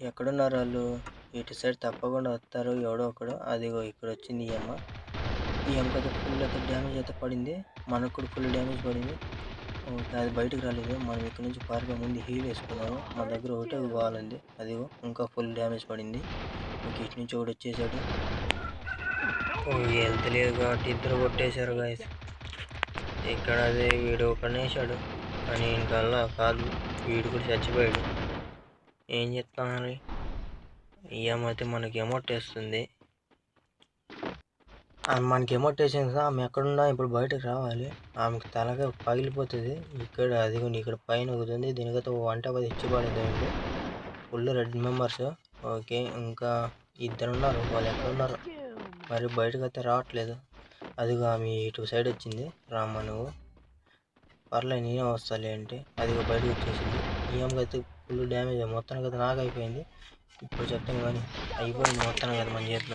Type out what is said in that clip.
ఎక్కడున్నారు వాళ్ళు? ఇటు సైడ్ తప్పకుండా వస్తారు ఎవడో ఒకడు. అదిగో ఇక్కడొచ్చింది ఈ అమ్మ. ఈ అమ్మకైతే ఫుల్ అయితే డ్యామేజ్ అయితే పడింది. మనకు కూడా ఫుల్ డ్యామేజ్ పడింది. ఓకే. అది బయటకు రాలేదు. మనం ఇక్కడ నుంచి పారిపోయే ముందు హీల్ వేసుకున్నాము. మన దగ్గర ఒకటే వాల్ ఉంది. అదిగో ఇంకా ఫుల్ డ్యామేజ్ పడింది. ఓకే. ఇటు నుంచి ఒకటి వచ్చేసాడు. వెళ్తలేదు కాబట్టి ఇద్దరు కొట్టేశారు గాయస్. ఇక్కడ అదే వీడు ఒకనేసాడు కానీ ఇంకల్లా కాదు, వీడు కూడా చచ్చిపోయాడు. ఏం చెప్తాను, ఈ అమ్మ అయితే మనకి ఎమౌంట్ వేస్తుంది. మనకి ఎమౌంట్ వేసింది. ఆమె ఎక్కడున్నా ఇప్పుడు బయటకు రావాలి. ఆమెకు తలగా పగిలిపోతుంది. ఇక్కడ అదిగో ఇక్కడ పైన అవుతుంది. దీనికైతే 110 ఇచ్చిపడింది. Full red members. ఓకే. ఇంకా ఇద్దరు ఉన్నారు. వాళ్ళు ఎక్కడున్నారు మరి బయటకు అయితే రావట్లేదు. అదిగో ఆమె ఇటు సైడ్ వచ్చింది. రామ్మ నువ్వు పర్లేదు నేనే వస్తాలే అంటే అదిగో బయటకు వచ్చేసింది. ఈ అమ్మకి అయితే ఫుల్ డ్యామేజ్ మొత్తానికి అయితే నాకు అయిపోయింది. ఇప్పుడు చెప్తాను కానీ అయిపోయింది మొత్తానికి అయితే మన చేతిలో.